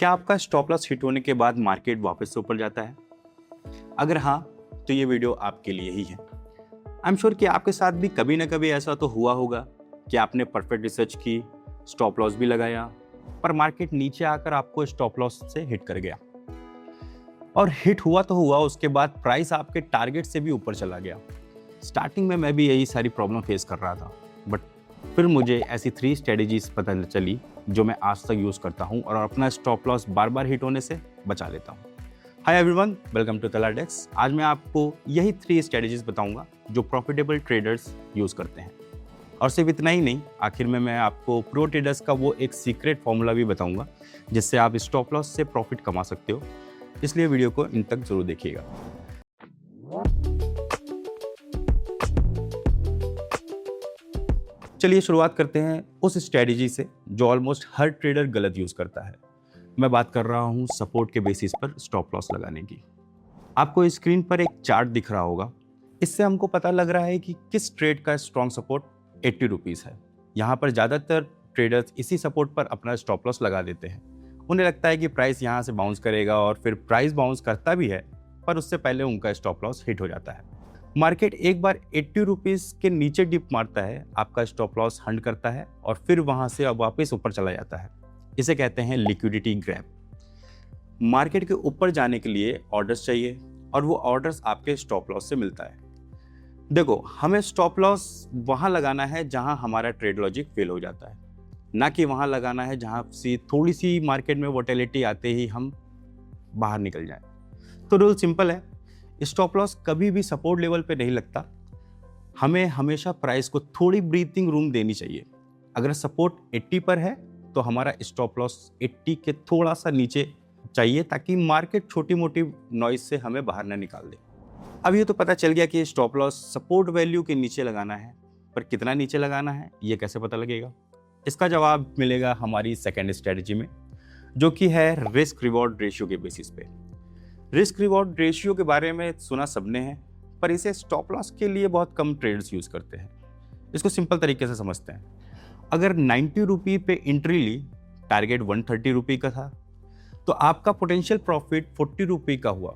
क्या आपका stop loss hit होने के बाद मार्केट वापस से ऊपर जाता है? अगर हाँ, तो ये वीडियो आपके लिए ही है। आई एम श्योर कि आपके साथ भी कभी ना कभी ऐसा तो हुआ होगा कि आपने परफेक्ट रिसर्च की, स्टॉप लॉस भी लगाया, पर मार्केट नीचे आकर आपको स्टॉप लॉस से हिट कर गया। और हिट हुआ तो हुआ, उसके बाद प्राइस आपके टारगेट से भी ऊपर चला गया। स्टार्टिंग में मैं भी यही सारी प्रॉब्लम फेस कर रहा था, बट फिर मुझे ऐसी 3 स्ट्रेटजीज पता चली जो मैं आज तक यूज़ करता हूँ और अपना स्टॉप लॉस बार बार हिट होने से बचा लेता हूँ। हाय एवरीवन, वेलकम टू तला डेस्क। आज मैं आपको यही 3 स्ट्रेटजीज बताऊंगा जो प्रॉफिटेबल ट्रेडर्स यूज़ करते हैं। और सिर्फ इतना ही नहीं, आखिर में मैं आपको प्रो ट्रेडर्स का वो एक सीक्रेट फॉर्मूला भी बताऊंगा जिससे आप स्टॉप लॉस से प्रॉफिट कमा सकते हो। इसलिए वीडियो को इन तक जरूर देखिएगा। चलिए शुरुआत करते हैं उस स्ट्रेटजी से जो ऑलमोस्ट हर ट्रेडर गलत यूज करता है। मैं बात कर रहा हूं सपोर्ट के बेसिस पर स्टॉप लॉस लगाने की। आपको स्क्रीन पर एक चार्ट दिख रहा होगा। इससे हमको पता लग रहा है कि किस ट्रेड का स्ट्रॉन्ग सपोर्ट 80 रुपीज़ है। यहाँ पर ज़्यादातर ट्रेडर्स इसी सपोर्ट पर अपना स्टॉप लॉस लगा देते हैं। उन्हें लगता है कि प्राइस यहाँ से बाउंस करेगा और फिर प्राइस बाउंस करता भी है, पर उससे पहले उनका स्टॉप लॉस हिट हो जाता है। मार्केट एक बार 80 रुपीज़ के नीचे डिप मारता है, आपका स्टॉप लॉस हंट करता है और फिर वहाँ से अब वापस ऊपर चला जाता है। इसे कहते हैं लिक्विडिटी ग्रैब। मार्केट के ऊपर जाने के लिए ऑर्डर्स चाहिए और वो ऑर्डर्स आपके स्टॉप लॉस से मिलता है। देखो, हमें स्टॉप लॉस वहाँ लगाना है जहाँ हमारा ट्रेड लॉजिक फेल हो जाता है, ना कि वहाँ लगाना है जहाँ से थोड़ी सी मार्केट में वोलेटिलिटी आते ही हम बाहर निकल जाएं। तो रूल सिंपल है, स्टॉप लॉस कभी भी सपोर्ट लेवल पे नहीं लगता। हमें हमेशा प्राइस को थोड़ी ब्रीथिंग रूम देनी चाहिए। अगर सपोर्ट 80 पर है तो हमारा स्टॉप लॉस 80 के थोड़ा सा नीचे चाहिए, ताकि मार्केट छोटी मोटी नॉइज से हमें बाहर ना निकाल दे। अब ये तो पता चल गया कि स्टॉप लॉस सपोर्ट वैल्यू के नीचे लगाना है, पर कितना नीचे लगाना है ये कैसे पता लगेगा? इसका जवाब मिलेगा हमारी सेकेंड स्ट्रेटजी में, जो कि है रिस्क रिवॉर्ड रेशियो के बेसिस पे। रिस्क रिवॉर्ड रेशियो के बारे में सुना सबने है, पर इसे स्टॉप लॉस के लिए बहुत कम ट्रेडर्स यूज करते हैं। इसको सिंपल तरीके से समझते हैं। अगर 90 रुपये पे एंट्री ली, टारगेट 130 रुपये का था, तो आपका पोटेंशियल प्रॉफिट 40 रुपये का हुआ।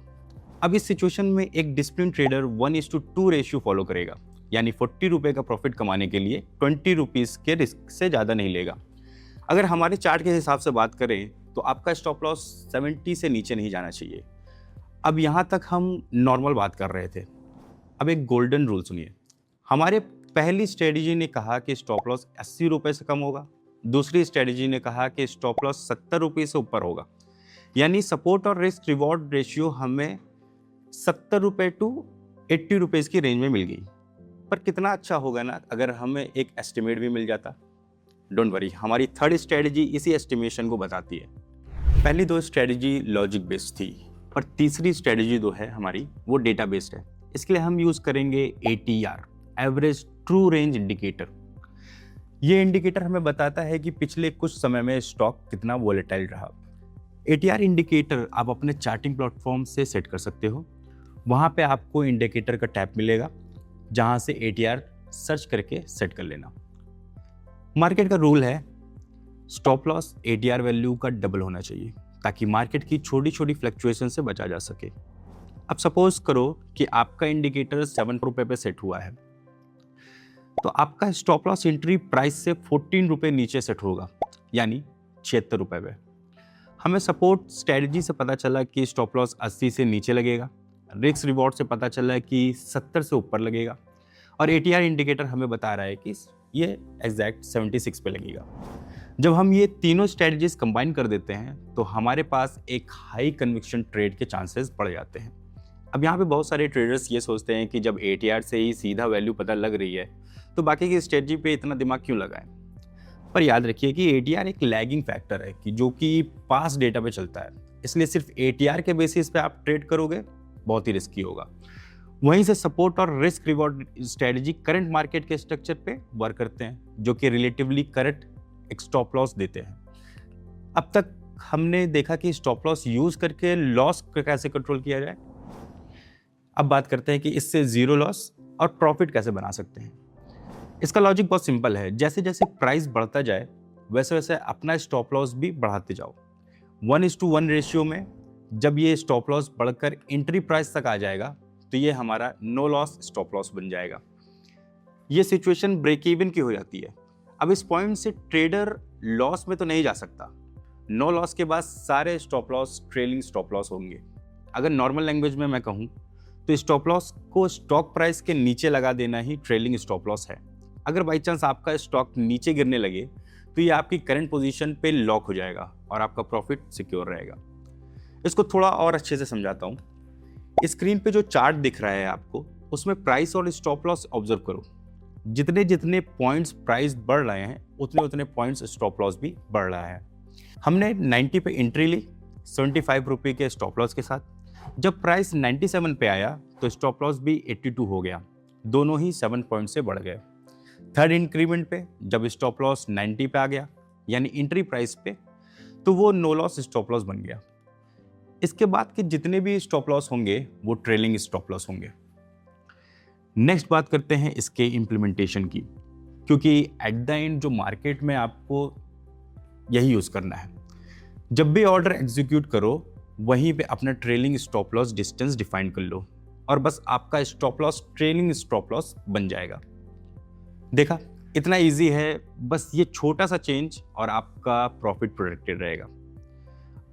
अब इस सिचुएशन में एक डिसिप्लिन ट्रेडर 1:2 रेशियो फॉलो करेगा, यानी 40 रुपये का प्रॉफिट कमाने के लिए 20 रुपीज़ के रिस्क से ज़्यादा नहीं लेगा। अगर हमारे चार्ट के हिसाब से बात करें तो आपका स्टॉप लॉस 70 से नीचे नहीं जाना चाहिए। अब यहाँ तक हम नॉर्मल बात कर रहे थे। अब एक गोल्डन रूल सुनिए। हमारे पहली स्ट्रेटजी ने कहा कि स्टॉप लॉस 80 रुपये से कम होगा। दूसरी स्ट्रेटजी ने कहा कि स्टॉप लॉस 70 रुपये से ऊपर होगा। यानी सपोर्ट और रिस्क रिवॉर्ड रेशियो हमें 70 रुपये टू 80 रुपीज़ की रेंज में मिल गई। पर कितना अच्छा होगा ना अगर हमें एक एस्टिमेट भी मिल जाता। डोंट वरी, हमारी थर्ड स्ट्रेटजी इसी एस्टिमेशन को बताती है। पहली 2 स्ट्रेटजी लॉजिक बेस्ड थी, पर तीसरी स्ट्रेटजी जो है हमारी वो डेटा बेस्ड है। इसके लिए हम यूज़ करेंगे ATR, average true range indicator. ये इंडिकेटर हमें बताता है कि पिछले कुछ समय में स्टॉक कितना वोलेटाइल रहा। ATR इंडिकेटर आप अपने चार्टिंग प्लेटफॉर्म से सेट कर सकते हो। वहाँ पे आपको इंडिकेटर का टैब मिलेगा, जहाँ से ATR सर्च करके सेट कर लेना। मार्केट का रूल है स्टॉप लॉस ATR वैल्यू का डबल होना चाहिए, ताकि मार्केट की छोटी छोटी फ्लक्चुएशन से बचा जा सके। अब सपोज करो कि आपका इंडिकेटर 7 रुपये पे सेट हुआ है, तो आपका स्टॉप लॉस एंट्री प्राइस से 14 रुपये नीचे सेट होगा, यानी 76 रुपये पे। हमें सपोर्ट स्ट्रेटजी से पता चला कि स्टॉप लॉस 80 से नीचे लगेगा, रिस्क रिवॉर्ड से पता चला कि 70 से ऊपर लगेगा, और ATR इंडिकेटर हमें बता रहा है कि ये एग्जैक्ट 76 पे लगेगा। जब हम ये तीनों स्ट्रेटजीज कंबाइन कर देते हैं तो हमारे पास एक हाई कन्विक्शन ट्रेड के चांसेस बढ़ जाते हैं। अब यहाँ पे बहुत सारे ट्रेडर्स ये सोचते हैं कि जब ATR से ही सीधा वैल्यू पता लग रही है तो बाकी की स्ट्रेटजी पे इतना दिमाग क्यों लगाएं। पर याद रखिए कि ATR एक लैगिंग फैक्टर है कि जो कि पास डेटा पे चलता है, इसलिए सिर्फ ATR के बेसिस पे आप ट्रेड करोगे बहुत ही रिस्की होगा। वहीं से सपोर्ट और risk reward strategy current market के स्ट्रक्चर पे वर्क करते हैं, जो कि रिलेटिवली करेक्ट एक स्टॉप लॉस देते हैं। अब तक हमने देखा कि स्टॉप लॉस यूज करके लॉस कैसे कंट्रोल किया जाए। अब बात करते हैं कि इससे जीरो लॉस और प्रॉफिट कैसे बना सकते हैं। इसका लॉजिक बहुत सिंपल है। जैसे जैसे प्राइस बढ़ता जाए वैसे वैसे अपना स्टॉप लॉस भी बढ़ाते जाओ। 1:1 रेशियो में जब ये स्टॉप लॉस बढ़कर एंट्री प्राइस तक आ जाएगा तो ये हमारा नो लॉस स्टॉप लॉस बन जाएगा। ये सिचुएशन ब्रेक इवन की हो जाती है। अब इस पॉइंट से ट्रेडर लॉस में तो नहीं जा सकता। नो लॉस के बाद सारे stop loss trailing stop loss होंगे। अगर नॉर्मल लैंग्वेज में मैं कहूँ तो स्टॉप लॉस को स्टॉक प्राइस के नीचे लगा देना ही ट्रेलिंग स्टॉप लॉस है। अगर बाई चांस आपका स्टॉक नीचे गिरने लगे तो ये आपकी करंट पोजीशन पे लॉक हो जाएगा और आपका प्रॉफिट सिक्योर रहेगा। इसको थोड़ा और अच्छे से समझाता हूँ। स्क्रीन पे जो चार्ट दिख रहा है आपको, उसमें प्राइस और स्टॉप लॉस ऑब्जर्व करो। जितने जितने पॉइंट्स प्राइस बढ़ रहे हैं उतने उतने पॉइंट्स स्टॉप लॉस भी बढ़ रहा है। हमने 90 पे एंट्री ली 75 रुपये के स्टॉप लॉस के साथ। जब प्राइस 97 पे आया तो स्टॉप लॉस भी 82 हो गया, दोनों ही 7 पॉइंट से बढ़ गए। थर्ड इंक्रीमेंट पे जब स्टॉप लॉस 90 पे आ गया यानी एंट्री प्राइस पे, तो वो नो लॉस स्टॉप लॉस बन गया। इसके बाद के जितने भी स्टॉप लॉस होंगे वो ट्रेलिंग स्टॉप लॉस होंगे। नेक्स्ट बात करते हैं इसके इम्प्लीमेंटेशन की, क्योंकि एट द एंड जो मार्केट में आपको यही यूज करना है। जब भी ऑर्डर एग्जीक्यूट करो वहीं पे अपना trailing stop loss distance define कर लो और बस आपका stop loss trailing stop loss बन जाएगा। देखा, इतना इजी है, बस ये छोटा सा चेंज और आपका प्रॉफिट प्रोटेक्टेड रहेगा।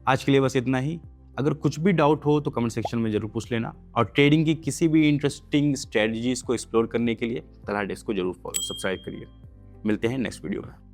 आज के लिए बस इतना ही। अगर कुछ भी डाउट हो तो कमेंट सेक्शन में जरूर पूछ लेना और ट्रेडिंग की किसी भी इंटरेस्टिंग स्ट्रेटजीज को एक्सप्लोर करने के लिए तलहा डेस्क को जरूर सब्सक्राइब करिए। मिलते हैं नेक्स्ट वीडियो में।